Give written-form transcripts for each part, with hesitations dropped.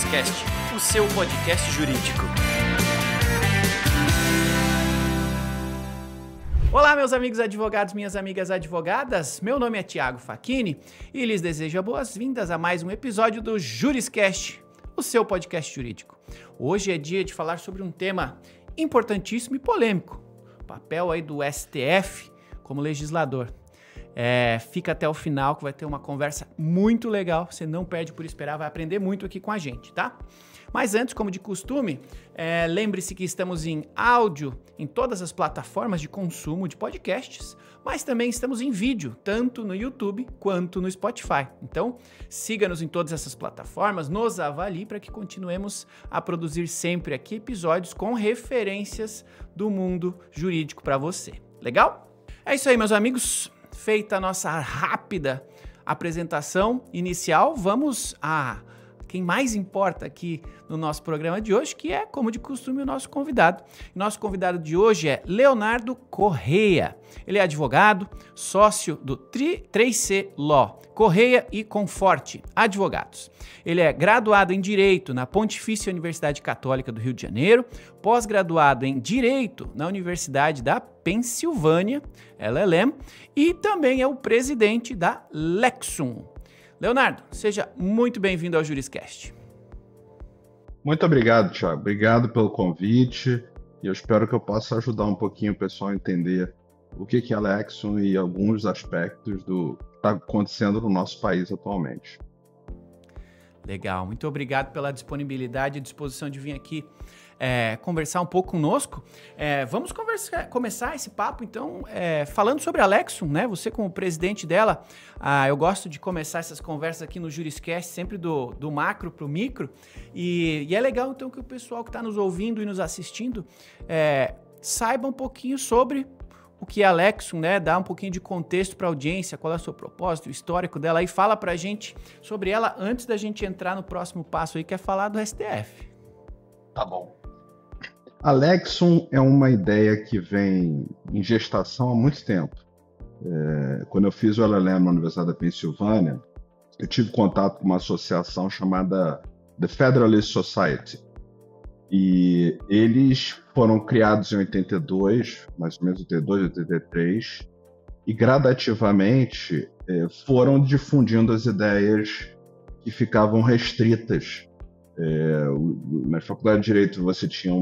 Juriscast, o seu podcast jurídico. Olá, meus amigos advogados, minhas amigas advogadas. Meu nome é Thiago Facchini e lhes desejo boas-vindas a mais um episódio do Juriscast, o seu podcast jurídico. Hoje é dia de falar sobre um tema importantíssimo e polêmico, o papel aí do STF como legislador. Fica até o final que vai ter uma conversa muito legal, você não perde por esperar, vai aprender muito aqui com a gente, tá? Mas antes, como de costume, lembre-se que estamos em áudio em todas as plataformas de consumo de podcasts, mas também estamos em vídeo, tanto no YouTube quanto no Spotify. Então, siga-nos em todas essas plataformas, nos avalie para que continuemos a produzir sempre aqui episódios com referências do mundo jurídico para você. Legal? É isso aí, meus amigos. Feita a nossa rápida apresentação inicial, vamos a quem mais importa aqui no nosso programa de hoje, que é, como de costume, o nosso convidado. Nosso convidado de hoje é Leonardo Correia. Ele é advogado, sócio do 3C Law, Correia e Conforte Advogados. Ele é graduado em Direito na Pontifícia Universidade Católica do Rio de Janeiro, pós-graduado em Direito na Universidade da Pensilvânia, LLM, e também é o presidente da Lexum. Leonardo, seja muito bem-vindo ao Juriscast. Muito obrigado, Thiago. Obrigado pelo convite e eu espero que eu possa ajudar um pouquinho o pessoal a entender o que é a Lexum e alguns aspectos do que está acontecendo no nosso país atualmente. Legal, muito obrigado pela disponibilidade e disposição de vir aqui conversar um pouco conosco. Vamos começar esse papo, então, falando sobre a Lexum, né? Você como presidente dela, eu gosto de começar essas conversas aqui no Juriscast, sempre do macro para o micro, e é legal, então, que o pessoal que está nos ouvindo e nos assistindo saiba um pouquinho sobre o que é a Lexum, né? Dá um pouquinho de contexto para a audiência, qual é o seu propósito, o histórico dela, e fala para a gente sobre ela antes da gente entrar no próximo passo aí, que é falar do STF. Tá bom. A Lexum é uma ideia que vem em gestação há muito tempo. Quando eu fiz o LLM na Universidade da Pensilvânia, eu tive contato com uma associação chamada The Federalist Society. E eles foram criados em 82, mais ou menos 82, 83, e gradativamente foram difundindo as ideias que ficavam restritas. Na Faculdade de Direito você tinha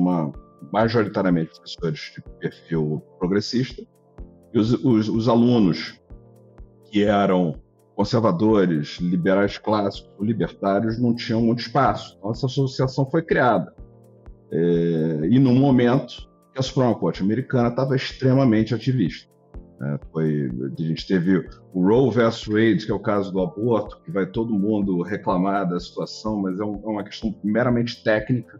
majoritariamente professores de perfil progressista, e os alunos que eram conservadores, liberais clássicos, libertários, não tinham muito espaço. Então essa associação foi criada. E no momento que a Suprema Corte americana estava extremamente ativista. A gente teve o Roe vs. Wade, que é o caso do aborto, que vai todo mundo reclamar da situação, mas é uma questão meramente técnica,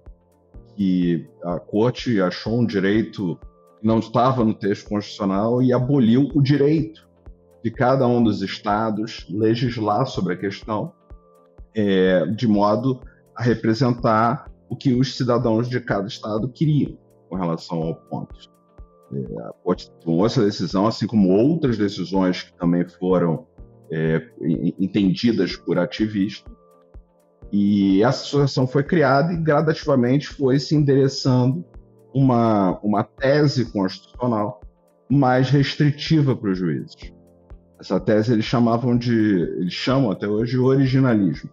que a Corte achou um direito que não estava no texto constitucional e aboliu o direito de cada um dos estados legislar sobre a questão, de modo a representar o que os cidadãos de cada estado queriam com relação ao ponto. A Corte tomou essa decisão, assim como outras decisões que também foram entendidas por ativistas, e essa associação foi criada e gradativamente foi se endereçando uma tese constitucional mais restritiva para os juízes. Essa tese eles chamam até hoje de originalismo,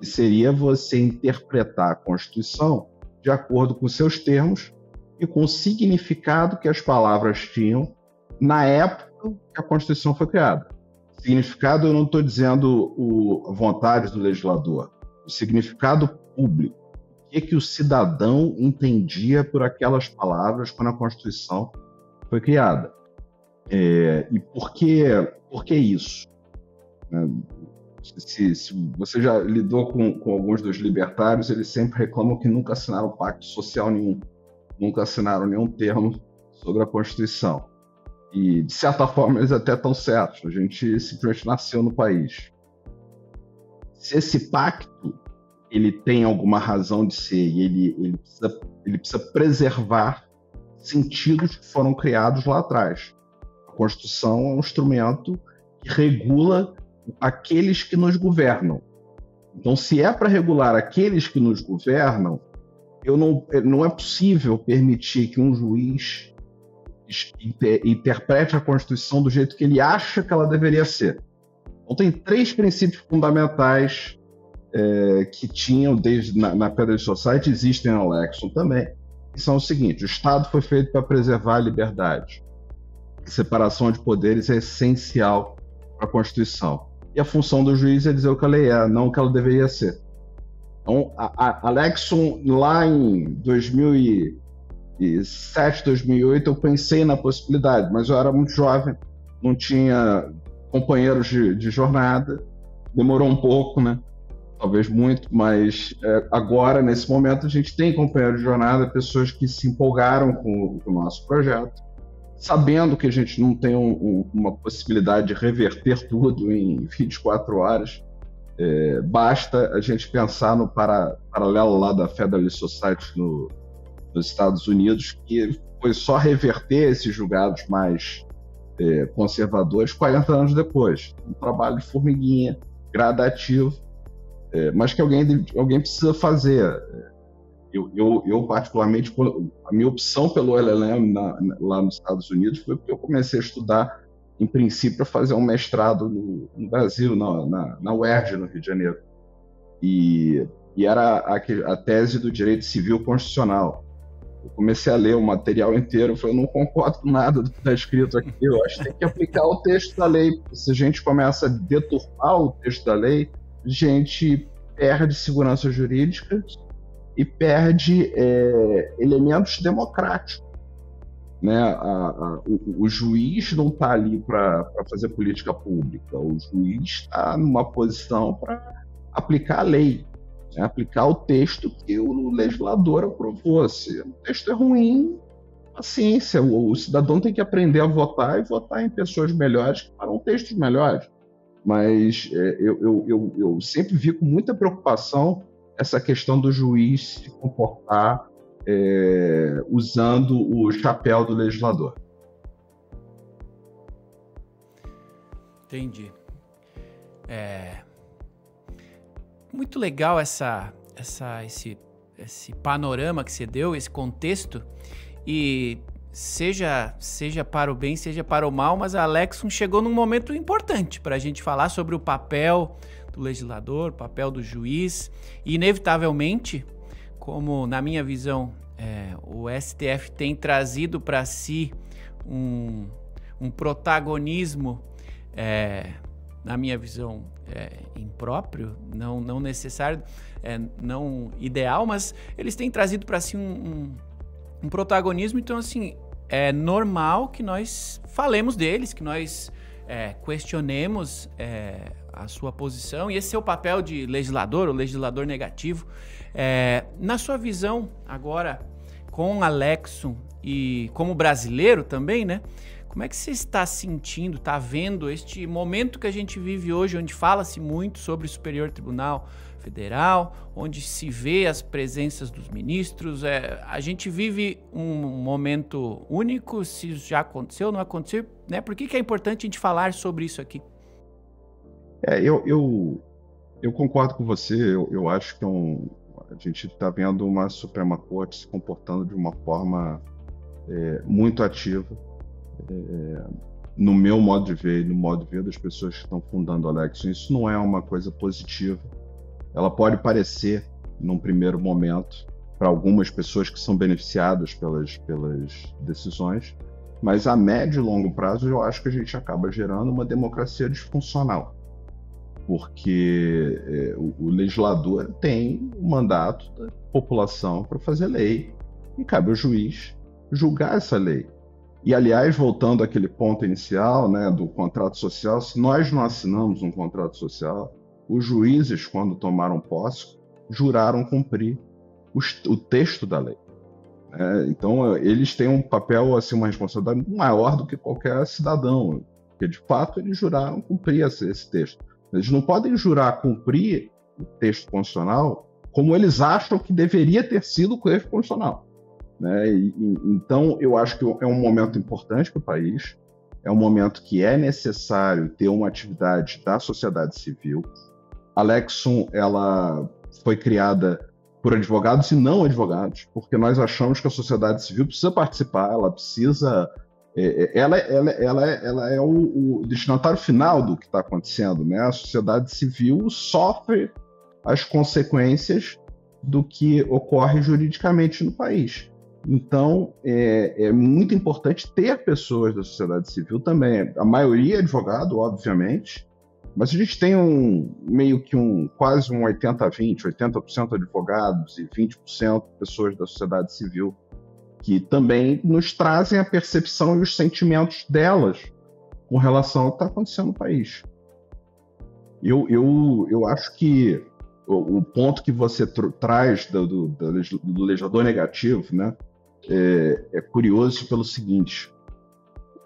que seria você interpretar a Constituição de acordo com seus termos e com o significado que as palavras tinham na época que a Constituição foi criada. Significado, eu não estou dizendo a vontade do legislador, o significado público. O que o cidadão entendia por aquelas palavras quando a Constituição foi criada. E por que isso? Se você já lidou com alguns dos libertários, eles sempre reclamam que nunca assinaram pacto social nenhum, nunca assinaram nenhum termo sobre a Constituição. E, de certa forma, eles até estão certos. A gente simplesmente nasceu no país. Se esse pacto ele tem alguma razão de ser e ele precisa preservar sentidos que foram criados lá atrás. A Constituição é um instrumento que regula aqueles que nos governam. Então, se é para regular aqueles que nos governam, não é possível permitir que um juiz interprete a Constituição do jeito que ele acha que ela deveria ser. Então, tem 3 princípios fundamentais que tinham desde na Federalist Society, existem na Lexon também, que são o seguinte: o Estado foi feito para preservar a liberdade. A separação de poderes é essencial para a Constituição. E a função do juiz é dizer o que a lei é, não o que ela deveria ser. Então, a Lexon, lá em 2007, 2008, eu pensei na possibilidade, mas eu era muito jovem, não tinha companheiros de jornada, demorou um pouco, né? Talvez muito, mas agora, nesse momento, a gente tem companheiros de jornada, pessoas que se empolgaram com o nosso projeto, sabendo que a gente não tem uma possibilidade de reverter tudo em 24 horas. Basta a gente pensar no paralelo lá da Federalist Society nos Estados Unidos, que foi só reverter esses julgados mais conservadores 40 anos depois. Um trabalho de formiguinha, gradativo, mas que alguém precisa fazer. Eu particularmente, a minha opção pelo LLM lá nos Estados Unidos foi porque eu comecei a estudar, em princípio, para fazer um mestrado no Brasil, na UERJ, no Rio de Janeiro. E era a tese do direito civil constitucional. Eu comecei a ler o material inteiro, eu falei, eu não concordo com nada do que está escrito aqui, eu acho que tem que aplicar o texto da lei. Se a gente começa a deturpar o texto da lei, a gente perde segurança jurídica e perde elementos democráticos. Né? O juiz não está ali para fazer política pública, o juiz está numa posição para aplicar a lei, né? Aplicar o texto que o legislador aprovou. Se o texto é ruim, paciência, o cidadão tem que aprender a votar e votar em pessoas melhores que farão textos melhores. Mas eu sempre vi com muita preocupação essa questão do juiz se comportar usando o chapéu do legislador. Entendi. Muito legal esse panorama que você deu, esse contexto, e seja para o bem, seja para o mal, mas a Lexon chegou num momento importante para a gente falar sobre o papel do legislador, o papel do juiz, e inevitavelmente, como na minha visão, o STF tem trazido para si um protagonismo, na minha visão, impróprio, não necessário, não ideal, mas eles têm trazido para si um protagonismo. Então, assim, é normal que nós falemos deles, que nós questionemos a sua posição, e esse é o papel de legislador, o legislador negativo. Na sua visão, agora, com a Lexon e como brasileiro também, né? Como é que você está sentindo, está vendo este momento que a gente vive hoje, onde fala-se muito sobre o Superior Tribunal Federal, onde se vê as presenças dos ministros? A gente vive um momento único, se já aconteceu, não aconteceu, né? Por que é importante a gente falar sobre isso aqui? Eu concordo com você. Eu acho que a gente está vendo uma Suprema Corte se comportando de uma forma muito ativa. No meu modo de ver e no modo de ver das pessoas que estão fundando a Lexon, isso não é uma coisa positiva. Ela pode parecer, num primeiro momento, para algumas pessoas que são beneficiadas pelas decisões, mas a médio e longo prazo eu acho que a gente acaba gerando uma democracia disfuncional, porque o legislador tem o mandato da população para fazer lei e cabe ao juiz julgar essa lei. E, aliás, voltando àquele ponto inicial, né, do contrato social, se nós não assinamos um contrato social, os juízes, quando tomaram posse, juraram cumprir o texto da lei. Então, eles têm um papel, assim, uma responsabilidade maior do que qualquer cidadão, porque, de fato, eles juraram cumprir esse texto. Eles não podem jurar cumprir o texto constitucional como eles acham que deveria ter sido o texto constitucional. Então, eu acho que é um momento importante para o país, é um momento que é necessário ter uma atividade da sociedade civil, A Lexon, ela foi criada por advogados e não advogados, porque nós achamos que a sociedade civil precisa participar, ela precisa... Ela é o destinatário final do que está acontecendo, né? A sociedade civil sofre as consequências do que ocorre juridicamente no país. Então, é muito importante ter pessoas da sociedade civil também. A maioria é advogado, obviamente, mas a gente tem quase um 80-20, 80% advogados e 20% pessoas da sociedade civil, que também nos trazem a percepção e os sentimentos delas com relação ao que está acontecendo no país. Eu acho que o ponto que você traz do legislador negativo, né, é curioso pelo seguinte.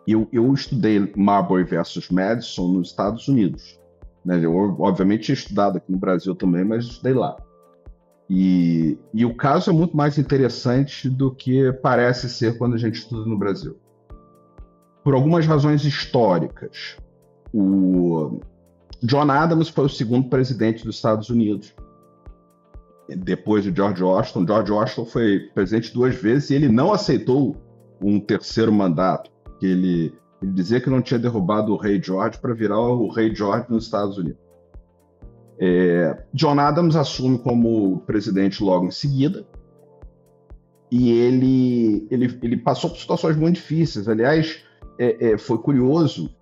Eu estudei Marbury versus Madison nos Estados Unidos, né? Eu, obviamente, tinha estudado aqui no Brasil também, mas estudei lá. E o caso é muito mais interessante do que parece ser quando a gente estuda no Brasil. Por algumas razões históricas. O John Adams foi o segundo presidente dos Estados Unidos, depois de George Washington. George Washington foi presidente 2 vezes e ele não aceitou um terceiro mandato, porque ele dizia que não tinha derrubado o rei George para virar o rei George nos Estados Unidos. John Adams assume como presidente logo em seguida e ele passou por situações muito difíceis. Aliás, foi curioso,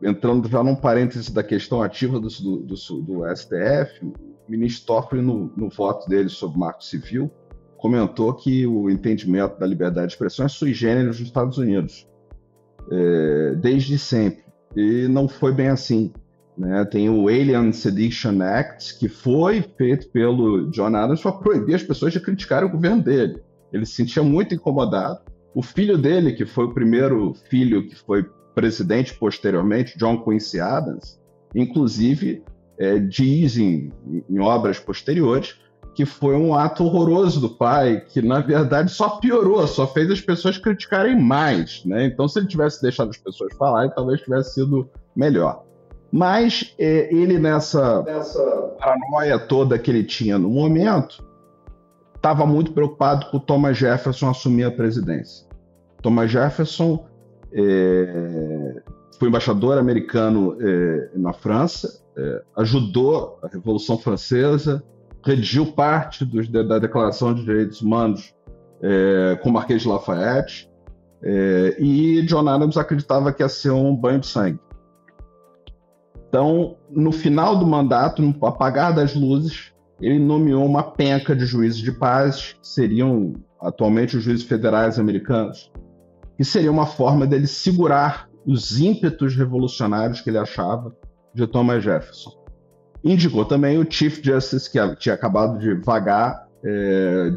entrando já num parêntese da questão ativa do STF, o ministro Toffoli, no voto dele sobre o Marco Civil, comentou que o entendimento da liberdade de expressão é sui generis nos Estados Unidos, desde sempre. E não foi bem assim, né? Tem o Alien Sedition Act, que foi feito pelo John Adams para proibir as pessoas de criticarem o governo dele. Ele se sentia muito incomodado. O filho dele, que foi o primeiro filho que foi presidente posteriormente, John Quincy Adams, inclusive dizem em obras posteriores que foi um ato horroroso do pai, que na verdade só piorou, só fez as pessoas criticarem mais, né? Então, se ele tivesse deixado as pessoas falarem, talvez tivesse sido melhor. Mas ele, nessa paranoia toda que ele tinha no momento, estava muito preocupado com o Thomas Jefferson assumir a presidência. Thomas Jefferson foi embaixador americano na França, ajudou a Revolução Francesa, redigiu parte da Declaração de Direitos Humanos com o Marquês de Lafayette, e John Adams acreditava que ia ser um banho de sangue. Então, no final do mandato, no apagar das luzes, ele nomeou uma penca de juízes de paz, que seriam atualmente os juízes federais americanos, que seria uma forma dele segurar os ímpetos revolucionários que ele achava de Thomas Jefferson. Indicou também o Chief Justice, que tinha acabado de vagar,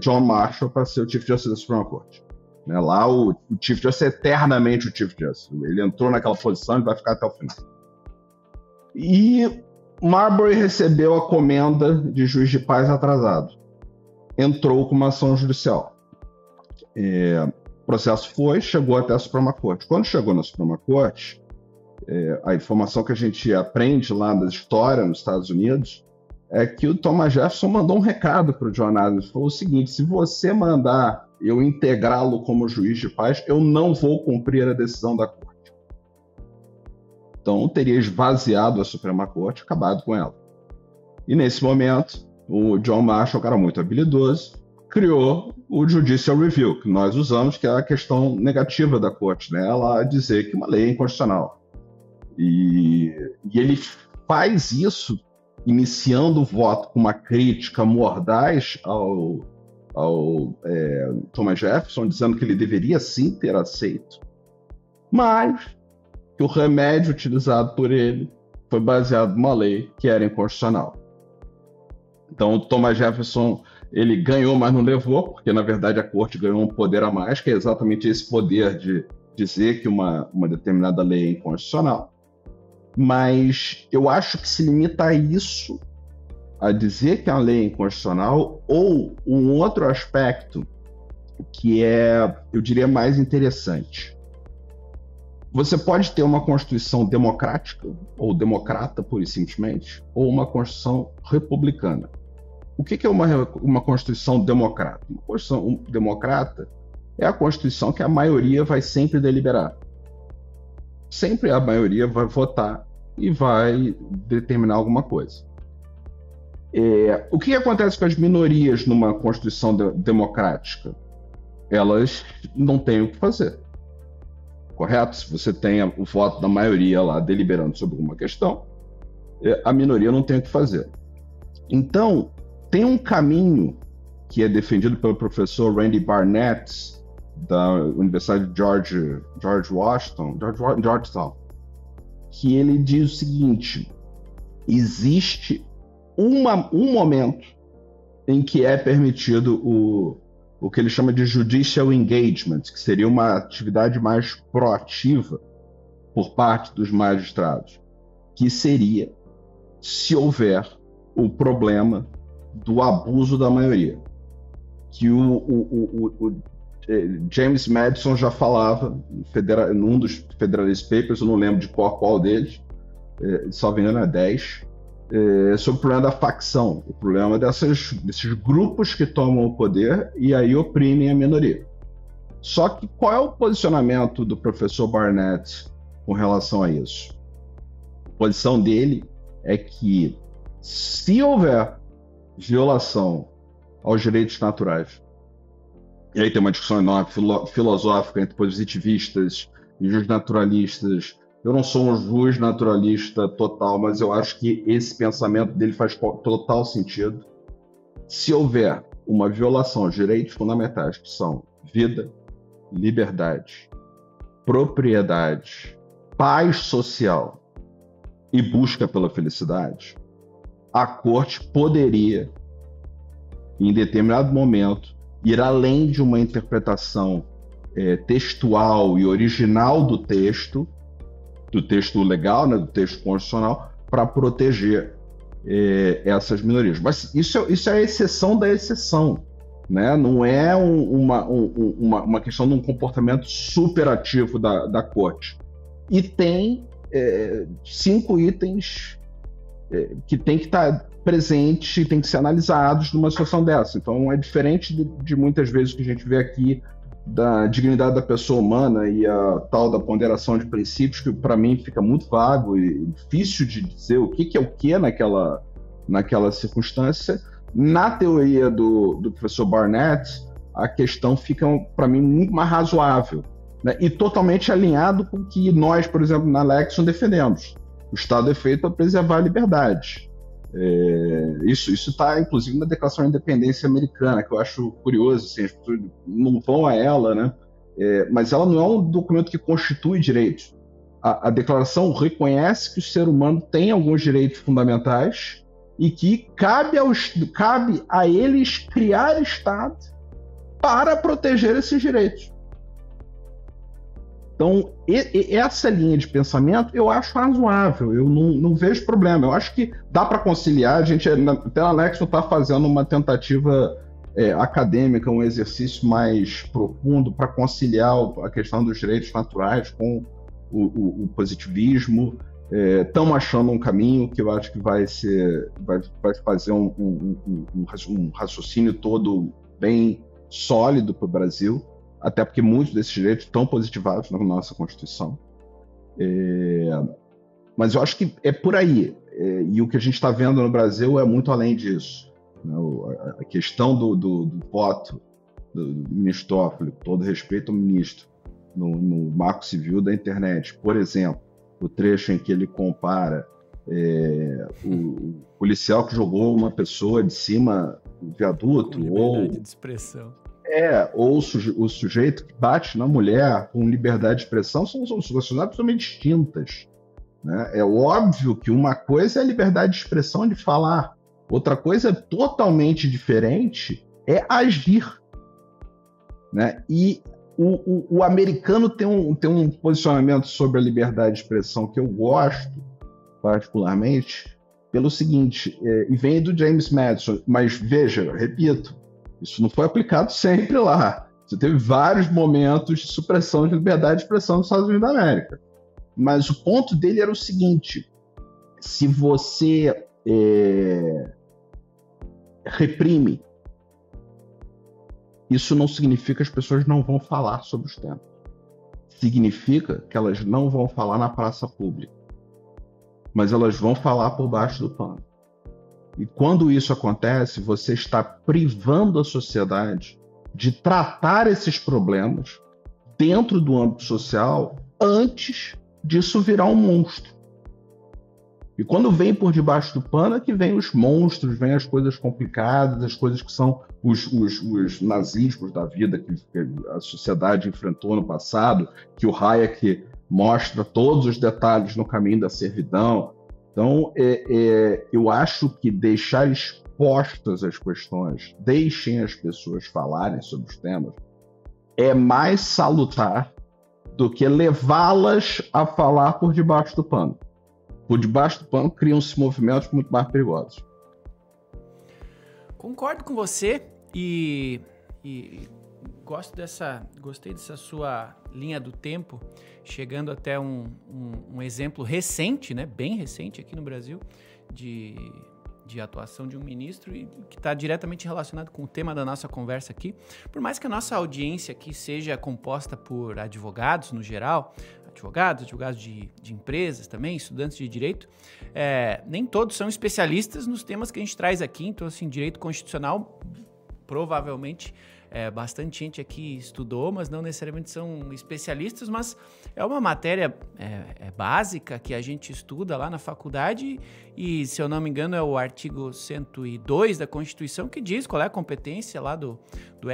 John Marshall, para ser o Chief Justice da Suprema Corte. Né? Lá, o Chief Justice é eternamente o Chief Justice. Ele entrou naquela posição e vai ficar até o final. E Marbury recebeu a comenda de juiz de paz atrasado. Entrou com uma ação judicial. O processo chegou até a Suprema Corte. Quando chegou na Suprema Corte, a informação que a gente aprende lá da história nos Estados Unidos é que o Thomas Jefferson mandou um recado para o John Adams. Falou o seguinte: se você mandar eu integrá-lo como juiz de paz, eu não vou cumprir a decisão da Corte. Então, teria esvaziado a Suprema Corte, acabado com ela. E, nesse momento, o John Marshall, um cara muito habilidoso, criou o Judicial Review, que nós usamos, que é a questão negativa da Corte, né? Ela dizer que uma lei é inconstitucional. E ele faz isso iniciando o voto com uma crítica mordaz ao Thomas Jefferson, dizendo que ele deveria sim ter aceito, mas que o remédio utilizado por ele foi baseado numa lei que era inconstitucional. Então, o Thomas Jefferson, ele ganhou, mas não levou, porque, na verdade, a Corte ganhou um poder a mais, que é exatamente esse poder de dizer que uma determinada lei é inconstitucional. Mas eu acho que se limita a isso, a dizer que a lei é inconstitucional, ou um outro aspecto que é, eu diria, mais interessante. Você pode ter uma Constituição democrática, ou democrata, pura e simplesmente, ou uma Constituição republicana. O que é uma Constituição democrata? Uma Constituição democrata é a Constituição que a maioria vai sempre deliberar. Sempre a maioria vai votar e vai determinar alguma coisa. O que acontece com as minorias numa Constituição democrática? Elas não têm o que fazer. Correto? Se você tem o voto da maioria lá deliberando sobre alguma questão, a minoria não tem o que fazer. Então, tem um caminho que é defendido pelo professor Randy Barnett, da Universidade de Georgetown, que ele diz o seguinte: existe um momento em que é permitido o que ele chama de judicial engagement, que seria uma atividade mais proativa por parte dos magistrados, que seria se houver o problema do abuso da maioria, que o James Madison já falava num dos Federalist Papers, eu não lembro de qual deles, só me engano é 10, sobre o problema da facção, o problema desses grupos que tomam o poder e aí oprimem a minoria. Só que qual é o posicionamento do professor Barnett com relação a isso? A posição dele é que se houver violação aos direitos naturais, e aí tem uma discussão enorme filosófica entre positivistas e justnaturalistas. Eu não sou um justnaturalista total, mas eu acho que esse pensamento dele faz total sentido. Se houver uma violação aos direitos fundamentais, que são vida, liberdade, propriedade, paz social e busca pela felicidade, a corte poderia, em determinado momento, ir além de uma interpretação textual e original do texto legal, né, do texto constitucional, para proteger essas minorias. Mas isso é a exceção da exceção, né? Não é uma questão de um comportamento superativo da corte. E tem 5 itens que tem que estar presente, tem que ser analisados numa situação dessa. Então é diferente de muitas vezes que a gente vê aqui da dignidade da pessoa humana e a tal da ponderação de princípios, que para mim fica muito vago e difícil de dizer o que é o que naquela circunstância. Na teoria do professor Barnett, a questão fica, para mim, muito mais razoável, né? E totalmente alinhado com o que nós, por exemplo, na Lexon defendemos. O Estado é feito para preservar a liberdade. Isso está, inclusive, na Declaração de Independência Americana, que eu acho curioso, assim, as pessoas não vão a ela, né? Mas ela não é um documento que constitui direitos. A Declaração reconhece que o ser humano tem alguns direitos fundamentais e que cabe a eles criar Estado para proteger esses direitos. Então, essa linha de pensamento eu acho razoável, eu não vejo problema. Eu acho que dá para conciliar. A gente, até a Lexon está fazendo uma tentativa acadêmica, um exercício mais profundo para conciliar a questão dos direitos naturais com o positivismo. Estamos achando um caminho que eu acho que vai fazer um raciocínio todo bem sólido para o Brasil, até porque muitos desses direitos estão positivados na nossa Constituição. Mas eu acho que é por aí. E o que a gente está vendo no Brasil é muito além disso. A questão do voto do ministro Toffoli, todo respeito ao ministro, no Marco Civil da Internet, por exemplo, o trecho em que ele compara o policial que jogou uma pessoa de cima do viaduto, liberdade de expressão. Ou o sujeito que bate na mulher com liberdade de expressão, são situações absolutamente distintas, né? É óbvio que uma coisa é a liberdade de expressão, de falar, outra coisa totalmente diferente é agir, né? E o americano tem um posicionamento sobre a liberdade de expressão que eu gosto particularmente pelo seguinte, e vem do James Madison, mas veja, repito, isso não foi aplicado sempre lá. Você teve vários momentos de supressão de liberdade de expressão nos Estados Unidos da América. Mas o ponto dele era o seguinte: se você reprime, isso não significa que as pessoas não vão falar sobre os temas. Significa que elas não vão falar na praça pública, mas elas vão falar por baixo do pano. E quando isso acontece, você está privando a sociedade de tratar esses problemas dentro do âmbito social antes disso virar um monstro. E quando vem por debaixo do pano é que vem os monstros, vem as coisas complicadas, as coisas que são os nazismos da vida que a sociedade enfrentou no passado, que o Hayek mostra todos os detalhes no caminho da servidão. Então, eu acho que deixar expostas as questões, deixem as pessoas falarem sobre os temas, é mais salutar do que levá-las a falar por debaixo do pano. Por debaixo do pano criam-se movimentos muito mais perigosos. Concordo com você e gostei dessa sua linha do tempo, chegando até um exemplo recente, né, bem recente aqui no Brasil, de atuação de um ministro e que está diretamente relacionado com o tema da nossa conversa aqui. Por mais que a nossa audiência aqui seja composta por advogados no geral, advogados de empresas também, estudantes de direito, nem todos são especialistas nos temas que a gente traz aqui. Então, assim, direito constitucional, provavelmente, bastante gente aqui estudou, mas não necessariamente são especialistas, mas é uma matéria básica que a gente estuda lá na faculdade e, se eu não me engano, é o artigo 102 da Constituição que diz qual é a competência lá do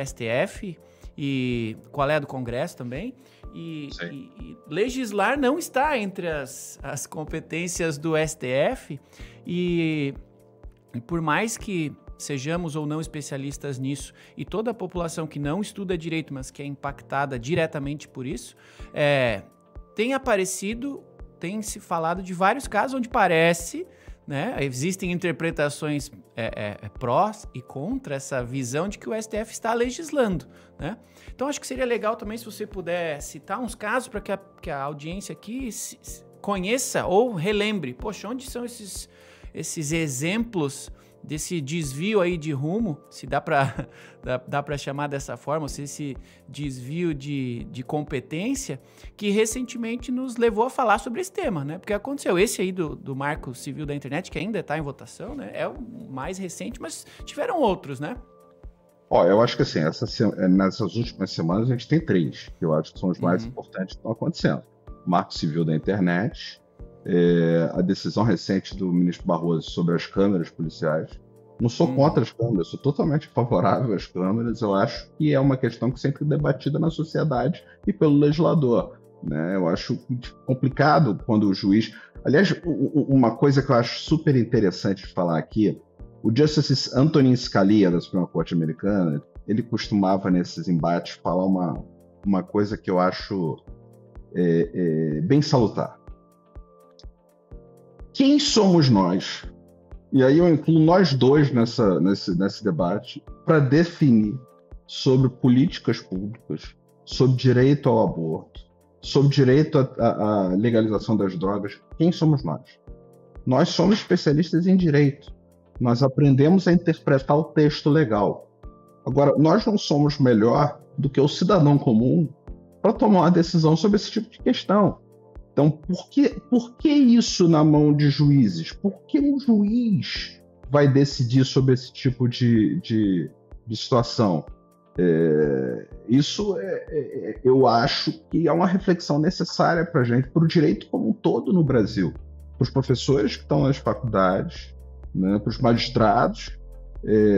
STF e qual é a do Congresso também. E legislar não está entre as competências do STF e por mais que sejamos ou não especialistas nisso, e toda a população que não estuda direito, mas que é impactada diretamente por isso, tem se falado de vários casos onde parece, né, existem interpretações prós e contra essa visão de que o STF está legislando, né? Então, acho que seria legal também se você puder citar uns casos para que a audiência aqui conheça ou relembre. Poxa, onde são esses exemplos desse desvio aí de rumo, se dá para chamar dessa forma, se esse desvio de competência que recentemente nos levou a falar sobre esse tema, né? Porque aconteceu esse aí do Marco Civil da Internet, que ainda está em votação, né? É o mais recente, mas tiveram outros, né? Eu acho que assim, nessas últimas semanas a gente tem 3, que eu acho que são os mais importantes que estão acontecendo. Marco Civil da Internet, a decisão recente do ministro Barroso sobre as câmeras policiais. Não sou contra as câmeras, sou totalmente favorável às câmeras. Eu acho que é uma questão que sempre é debatida na sociedade e pelo legislador, né? Eu acho complicado quando o juiz... Aliás, uma coisa que eu acho super interessante de falar aqui, o Justice Antonin Scalia, da Suprema Corte Americana, ele costumava, nesses embates, falar uma coisa que eu acho bem salutar. Quem somos nós? E aí eu incluo nós dois nesse debate para definir sobre políticas públicas, sobre direito ao aborto, sobre direito à legalização das drogas. Quem somos nós? Nós somos especialistas em direito. Nós aprendemos a interpretar o texto legal. Agora, nós não somos melhor do que o cidadão comum para tomar uma decisão sobre esse tipo de questão. Então, por que isso na mão de juízes? Por que um juiz vai decidir sobre esse tipo de situação? Isso eu acho que é uma reflexão necessária para a gente, para o direito como um todo no Brasil. Para os professores que estão nas faculdades, né, para os magistrados,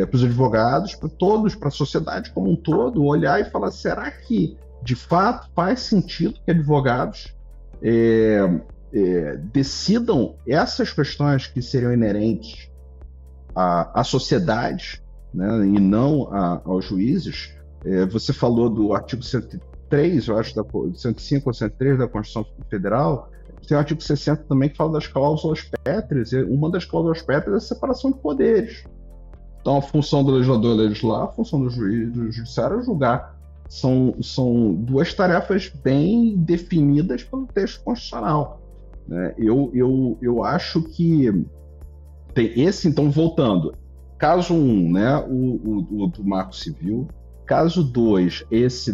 para os advogados, para todos, para a sociedade como um todo, olhar e falar, será que de fato faz sentido que advogados decidam essas questões que seriam inerentes à sociedade, né, e não aos juízes? Você falou do artigo 103, eu acho, 105 ou 103 da Constituição Federal. Tem o artigo 60 também que fala das cláusulas pétreas, e uma das cláusulas pétreas é a separação de poderes. Então, a função do legislador é legislar, a função do judiciário é julgar. são duas tarefas bem definidas pelo texto constitucional, né? Eu acho que tem esse, então, voltando. Caso 1, né, o do Marco Civil. Caso 2, esse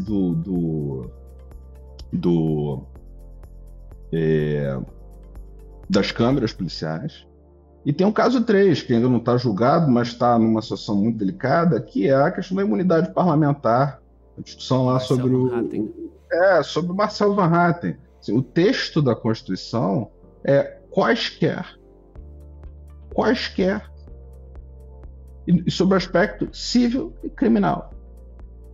das câmeras policiais. E tem o caso 3, que ainda não está julgado, mas está numa situação muito delicada, que é a questão da imunidade parlamentar. A discussão lá sobre sobre o Marcelo Van Hatten. Assim, o texto da Constituição é quaisquer, e sobre o aspecto civil e criminal.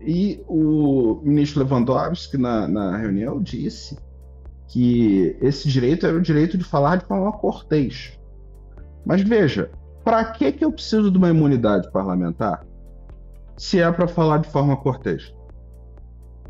E o ministro Lewandowski, na reunião, disse que esse direito era o direito de falar de forma cortês. Mas veja, para que eu preciso de uma imunidade parlamentar se é para falar de forma cortês?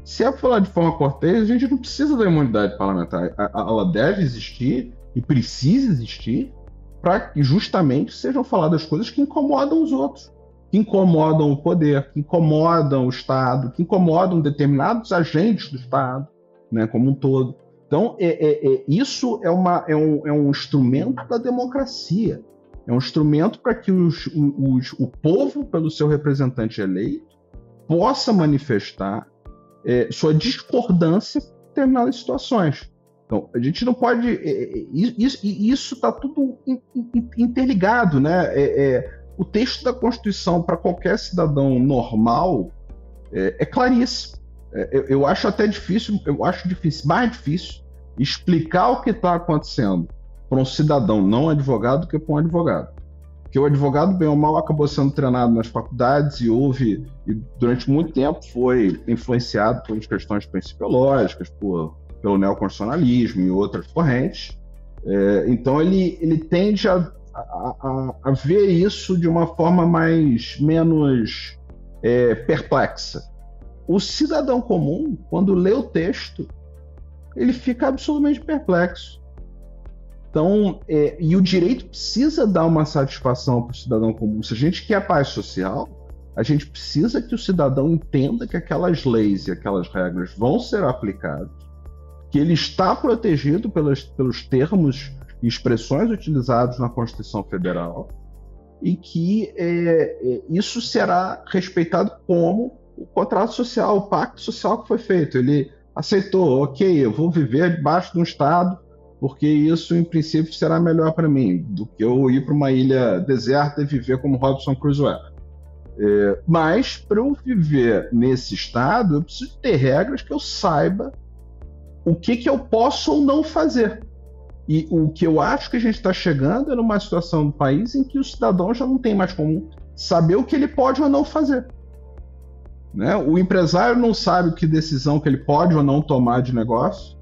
Se é para falar de forma cortês, a gente não precisa da imunidade parlamentar. Ela deve existir e precisa existir para que justamente sejam faladas coisas que incomodam os outros, que incomodam o poder, que incomodam o Estado, que incomodam determinados agentes do Estado, né, como um todo. Então, isso é um instrumento da democracia. É um instrumento para que o povo, pelo seu representante eleito, possa manifestar sua discordância em determinadas situações. Então, a gente não pode... Isso está tudo interligado, né? O texto da Constituição, para qualquer cidadão normal, é claríssimo. Eu acho até difícil, mais difícil, explicar o que está acontecendo para um cidadão não advogado do que para um advogado. Porque o advogado, bem ou mal, acabou sendo treinado nas faculdades e durante muito tempo, foi influenciado por questões principiológicas, pelo neoconstitucionalismo e outras correntes. Então, ele tende a ver isso de uma forma menos perplexa. O cidadão comum, quando lê o texto, ele fica absolutamente perplexo. Então, e o direito precisa dar uma satisfação para o cidadão comum. Se a gente quer paz social, a gente precisa que o cidadão entenda que aquelas leis e aquelas regras vão ser aplicadas, que ele está protegido pelos termos e expressões utilizados na Constituição Federal e que isso será respeitado como o contrato social, o pacto social que foi feito. Ele aceitou, ok, eu vou viver debaixo de um Estado porque isso, em princípio, será melhor para mim do que eu ir para uma ilha deserta e viver como Robinson Crusoe. Mas, para eu viver nesse Estado, eu preciso ter regras que eu saiba o que eu posso ou não fazer. E o que eu acho que a gente está chegando é numa situação do país em que o cidadão já não tem mais como saber o que ele pode ou não fazer. Né? O empresário não sabe que decisão que ele pode ou não tomar de negócio.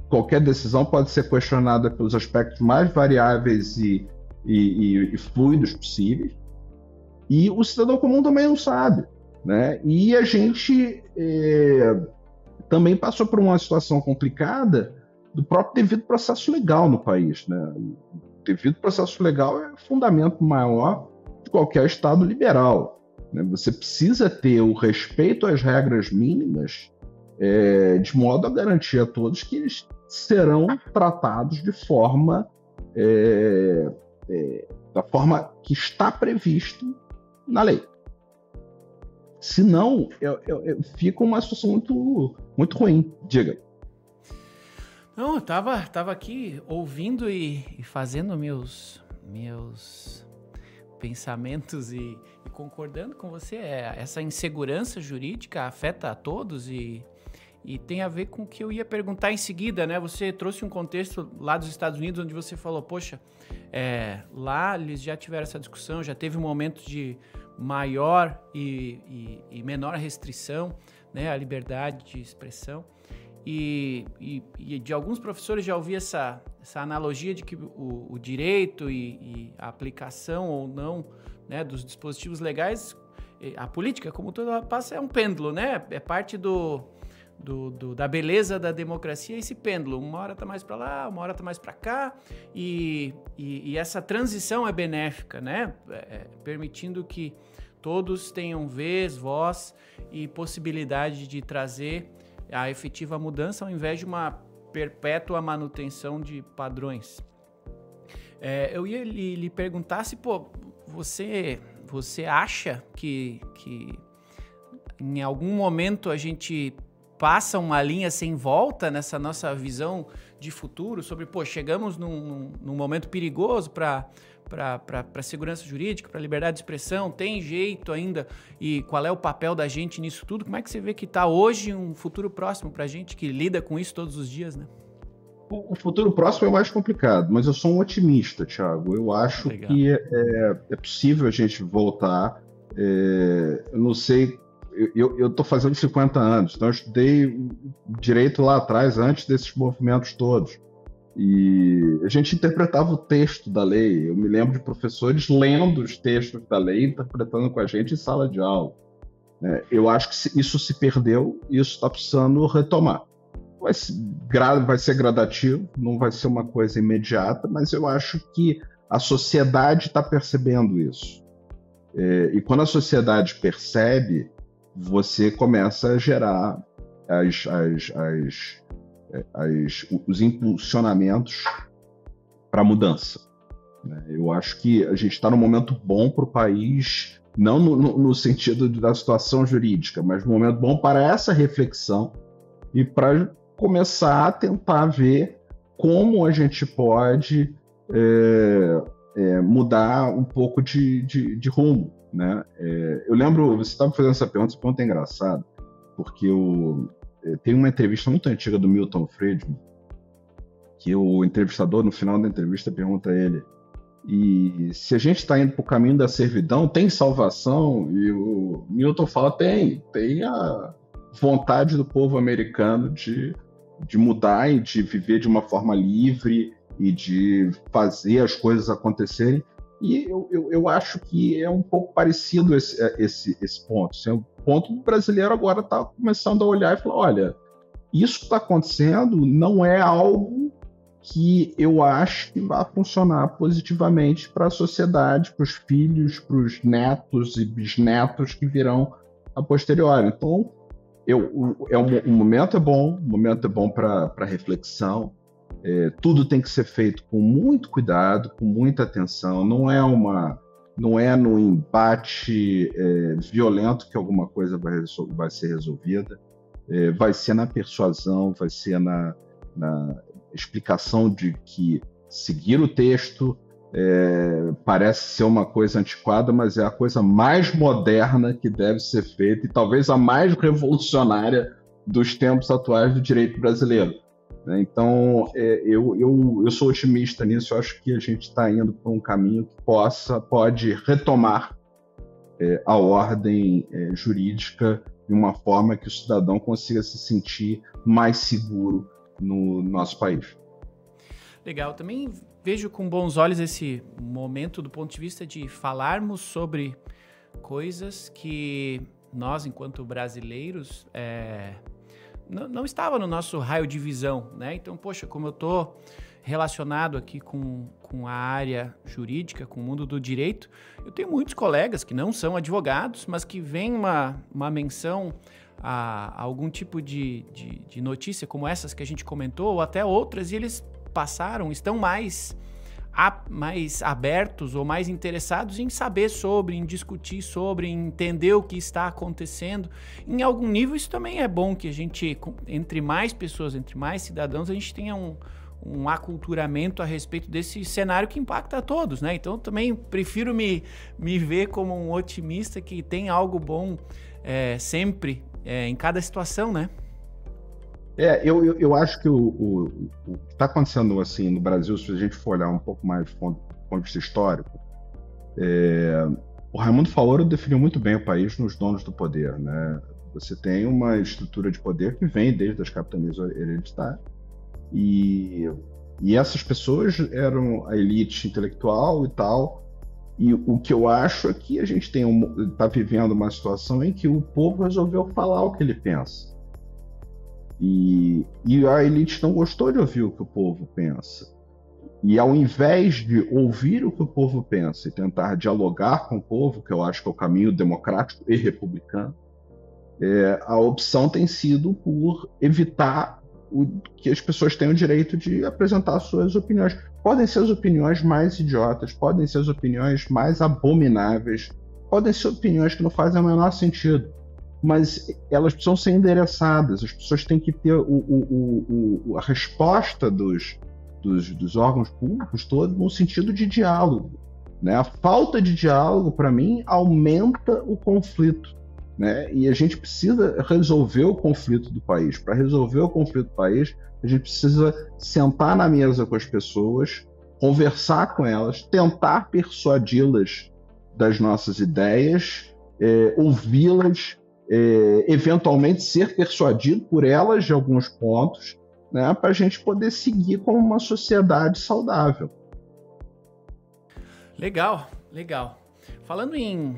Qualquer decisão pode ser questionada pelos aspectos mais variáveis e fluidos possíveis. E o cidadão comum também não sabe. Né? E a gente também passou por uma situação complicada do próprio devido processo legal no país. Né? O devido processo legal é o fundamento maior de qualquer Estado liberal. Né? Você precisa ter o respeito às regras mínimas de modo a garantir a todos que eles serão tratados de forma da forma que está previsto na lei. Senão, fica uma situação muito, muito ruim. Diga. Não, eu tava aqui ouvindo e fazendo meus pensamentos e concordando com você. Essa insegurança jurídica afeta a todos e tem a ver com o que eu ia perguntar em seguida, né? Você trouxe um contexto lá dos Estados Unidos onde você falou, poxa, lá eles já tiveram essa discussão, já teve um momento de maior e menor restrição, né, à liberdade de expressão. E de alguns professores já ouvi essa analogia de que o direito e a aplicação ou não, né, dos dispositivos legais, a política, como toda passa, é um pêndulo, né? É parte da beleza da democracia, esse pêndulo. Uma hora tá mais para lá, uma hora tá mais para cá, e essa transição é benéfica, né? Permitindo que todos tenham vez, voz e possibilidade de trazer a efetiva mudança ao invés de uma perpétua manutenção de padrões. Eu ia lhe perguntar se, você acha que em algum momento a gente passa uma linha sem volta nessa nossa visão de futuro sobre, chegamos num momento perigoso para a segurança jurídica, para a liberdade de expressão, tem jeito ainda? E qual é o papel da gente nisso tudo? Como é que você vê que está hoje um futuro próximo para a gente que lida com isso todos os dias, né? O futuro próximo é mais complicado, mas eu sou um otimista, Thiago. Eu acho que é possível a gente voltar. Eu não sei, eu estou fazendo 50 anos, então eu estudei direito lá atrás, antes desses movimentos todos. E a gente interpretava o texto da lei. Eu me lembro de professores lendo os textos da lei, interpretando com a gente em sala de aula. Eu acho que isso se perdeu e isso está precisando retomar. Vai ser gradativo, não vai ser uma coisa imediata, mas eu acho que a sociedade está percebendo isso. E quando a sociedade percebe, você começa a gerar os impulsionamentos para a mudança. Eu acho que a gente está num momento bom para o país, não no sentido da situação jurídica, mas num momento bom para essa reflexão e para começar a tentar ver como a gente pode mudar um pouco de rumo, né? Eu lembro, você estava fazendo essa pergunta é engraçada, porque tem uma entrevista muito antiga do Milton Friedman, que o entrevistador, no final da entrevista, pergunta a ele: e se a gente está indo para o caminho da servidão, tem salvação? E o Milton fala: tem a vontade do povo americano de mudar e de viver de uma forma livre e de fazer as coisas acontecerem. E eu acho que é um pouco parecido esse ponto. O ponto do brasileiro agora está começando a olhar e falar: olha, isso que está acontecendo não é algo que eu acho que vai funcionar positivamente para a sociedade, para os filhos, para os netos e bisnetos que virão a posteriori. Então, o momento é bom para reflexão. Tudo tem que ser feito com muito cuidado, com muita atenção. Não é no embate violento que alguma coisa vai ser resolvida. Vai ser na persuasão, vai ser na explicação de que seguir o texto parece ser uma coisa antiquada, mas é a coisa mais moderna que deve ser feita e talvez a mais revolucionária dos tempos atuais do direito brasileiro. Então, eu sou otimista nisso. Eu acho que a gente está indo por um caminho que pode retomar a ordem jurídica de uma forma que o cidadão consiga se sentir mais seguro no nosso país. Legal. Também vejo com bons olhos esse momento do ponto de vista de falarmos sobre coisas que nós, enquanto brasileiros, não estava no nosso raio de visão, né? Então, como eu estou relacionado aqui com a área jurídica, com o mundo do direito, eu tenho muitos colegas que não são advogados, mas que veem uma menção a algum tipo de notícia como essas que a gente comentou, ou até outras, e eles estão mais abertos ou mais interessados em saber sobre, em discutir sobre, em entender o que está acontecendo. Em algum nível, isso também é bom, que a gente, entre mais pessoas, entre mais cidadãos, a gente tenha um aculturamento a respeito desse cenário que impacta a todos, né? Então, também prefiro me ver como um otimista que tem algo bom sempre em cada situação, né? Eu acho que o que está acontecendo assim no Brasil, se a gente for olhar um pouco mais do ponto de vista histórico, o Raimundo Faoro definiu muito bem o país nos donos do poder, né? Você tem uma estrutura de poder que vem desde as capitanias hereditárias, e essas pessoas eram a elite intelectual e tal, e o que eu acho é que a gente está vivendo uma situação em que o povo resolveu falar o que ele pensa. E a elite não gostou de ouvir o que o povo pensa. E ao invés de ouvir o que o povo pensa e tentar dialogar com o povo, que eu acho que é o caminho democrático e republicano, a opção tem sido por evitar que as pessoas tenham o direito de apresentar suas opiniões. Podem ser as opiniões mais idiotas, podem ser as opiniões mais abomináveis, podem ser opiniões que não fazem o menor sentido, mas elas precisam ser endereçadas, as pessoas têm que ter a resposta dos órgãos públicos todos no sentido de diálogo, né? A falta de diálogo, para mim, aumenta o conflito, né? E a gente precisa resolver o conflito do país. Para resolver o conflito do país, a gente precisa sentar na mesa com as pessoas, conversar com elas, tentar persuadi-las das nossas ideias, ouvi-las, eventualmente ser persuadido por elas de alguns pontos, né, para a gente poder seguir como uma sociedade saudável. Legal, legal. Falando em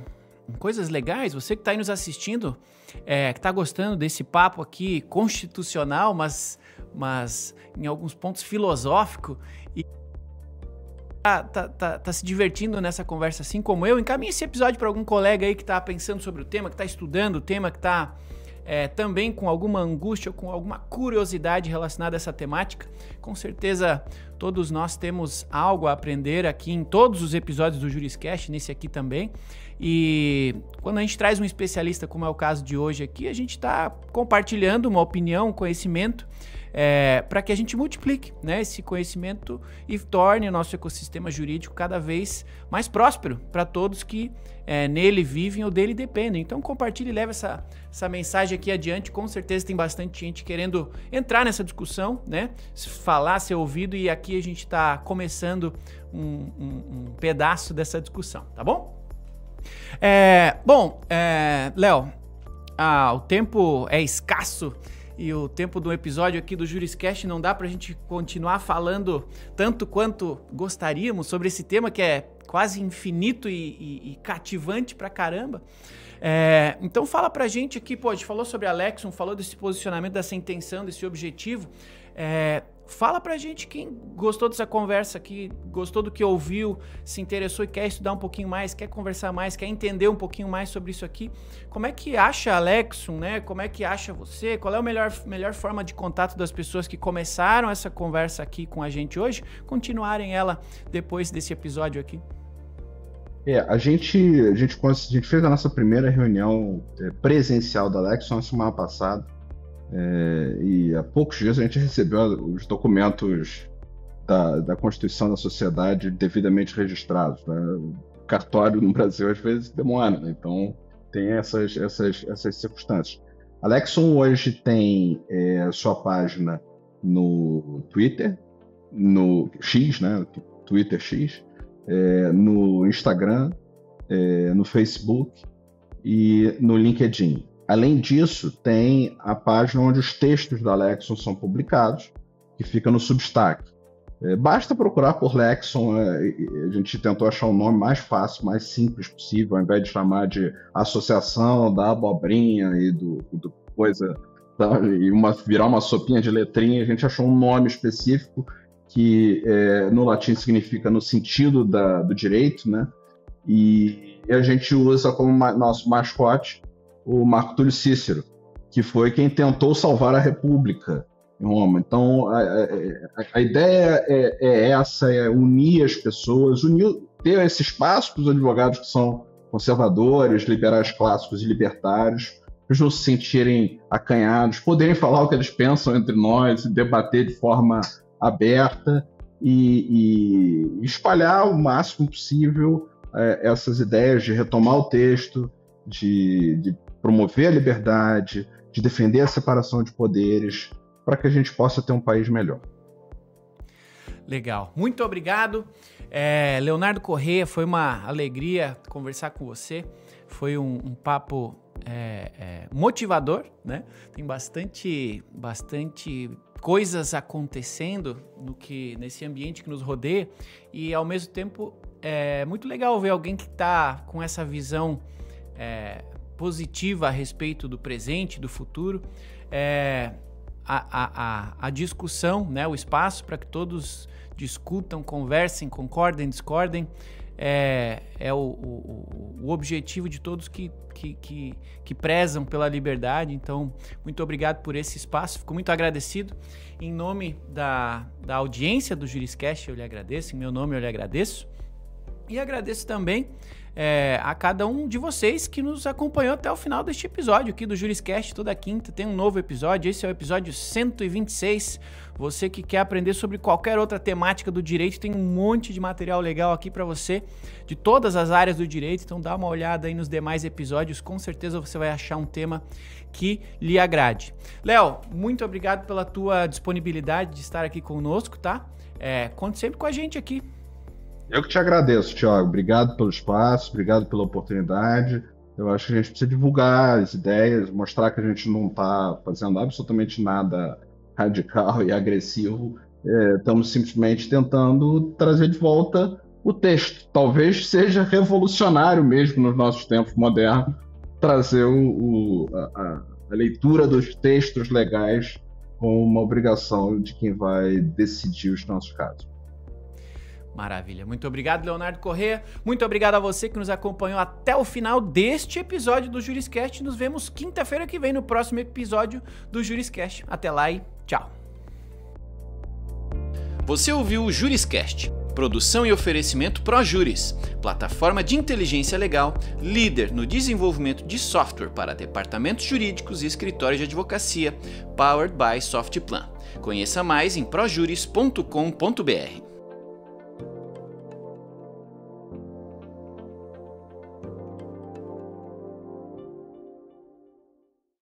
coisas legais, você que está aí nos assistindo, que está gostando desse papo aqui constitucional, mas em alguns pontos filosófico, e tá se divertindo nessa conversa assim como eu, encaminhe esse episódio para algum colega aí que está pensando sobre o tema, que está estudando o tema, que está também com alguma angústia ou com alguma curiosidade relacionada a essa temática. Com certeza todos nós temos algo a aprender aqui em todos os episódios do Juriscast, nesse aqui também. E quando a gente traz um especialista, como é o caso de hoje aqui, a gente está compartilhando uma opinião, um conhecimento, para que a gente multiplique, né, esse conhecimento e torne o nosso ecossistema jurídico cada vez mais próspero para todos que nele vivem ou dele dependem. Então compartilhe e leve essa mensagem aqui adiante. Com certeza tem bastante gente querendo entrar nessa discussão, né, falar, ser ouvido, e aqui a gente está começando um pedaço dessa discussão, tá bom? Léo, o tempo é escasso e o tempo do episódio aqui do Juriscast não dá pra gente continuar falando tanto quanto gostaríamos sobre esse tema que é quase infinito e cativante pra caramba. Então fala pra gente aqui, a gente falou sobre a Lexon, falou desse posicionamento, dessa intenção, desse objetivo. Fala pra gente quem gostou dessa conversa aqui, gostou do que ouviu, se interessou e quer estudar um pouquinho mais, quer conversar mais, quer entender um pouquinho mais sobre isso aqui. Como é que acha a Lexon, né? Como é que acha você? Qual é a melhor forma de contato das pessoas que começaram essa conversa aqui com a gente hoje, continuarem ela depois desse episódio aqui? A gente fez a nossa primeira reunião presencial da Lexon na semana passada. E há poucos dias a gente recebeu os documentos da Constituição da Sociedade devidamente registrados, né? O cartório no Brasil às vezes demora, né? Então tem essas circunstâncias. A Lexon hoje tem sua página no Twitter, no X, né? Twitter X, no Instagram, no Facebook e no LinkedIn. Além disso, tem a página onde os textos da Lexon são publicados, que fica no Substack. Basta procurar por Lexon, a gente tentou achar um nome mais fácil, mais simples possível, ao invés de chamar de Associação da Abobrinha e do coisa, virar uma sopinha de letrinha. A gente achou um nome específico que no latim significa no sentido do direito, né? E a gente usa como nosso mascote o Marco Túlio Cícero, que foi quem tentou salvar a República em Roma. Então, a ideia é essa, unir as pessoas, ter esse espaço para os advogados que são conservadores, liberais clássicos e libertários, para eles não se sentirem acanhados, poderem falar o que eles pensam entre nós, debater de forma aberta e espalhar o máximo possível essas ideias de retomar o texto, de promover a liberdade, de defender a separação de poderes, para que a gente possa ter um país melhor. Legal, muito obrigado. Leonardo Corrêa, foi uma alegria conversar com você, foi um papo motivador, né? Tem bastante coisas acontecendo nesse ambiente que nos rodeia, e ao mesmo tempo é muito legal ver alguém que está com essa visão positiva a respeito do presente, do futuro, a discussão, né, o espaço para que todos discutam, conversem, concordem, discordem. É o objetivo de todos que prezam pela liberdade. Então, muito obrigado por esse espaço, fico muito agradecido. Em nome da audiência do Juriscast, eu lhe agradeço, em meu nome eu lhe agradeço. E agradeço também a cada um de vocês que nos acompanhou até o final deste episódio aqui do Juriscast. Toda quinta tem um novo episódio, esse é o episódio 126. Você que quer aprender sobre qualquer outra temática do direito, tem um monte de material legal aqui para você, de todas as áreas do direito, então dá uma olhada aí nos demais episódios, com certeza você vai achar um tema que lhe agrade. Léo, muito obrigado pela tua disponibilidade de estar aqui conosco, tá? Conte sempre com a gente aqui. Eu que te agradeço, Thiago. Obrigado pelo espaço, obrigado pela oportunidade. Eu acho que a gente precisa divulgar as ideias, mostrar que a gente não está fazendo absolutamente nada radical e agressivo. Estamos simplesmente tentando trazer de volta o texto. Talvez seja revolucionário mesmo nos nossos tempos modernos trazer a leitura dos textos legais como uma obrigação de quem vai decidir os nossos casos. Maravilha. Muito obrigado, Leonardo Corrêa. Muito obrigado a você que nos acompanhou até o final deste episódio do Juriscast. Nos vemos quinta-feira que vem no próximo episódio do Juriscast. Até lá e tchau. Você ouviu o Juriscast, produção e oferecimento ProJuris, plataforma de inteligência legal, líder no desenvolvimento de software para departamentos jurídicos e escritórios de advocacia, powered by Softplan. Conheça mais em projuris.com.br.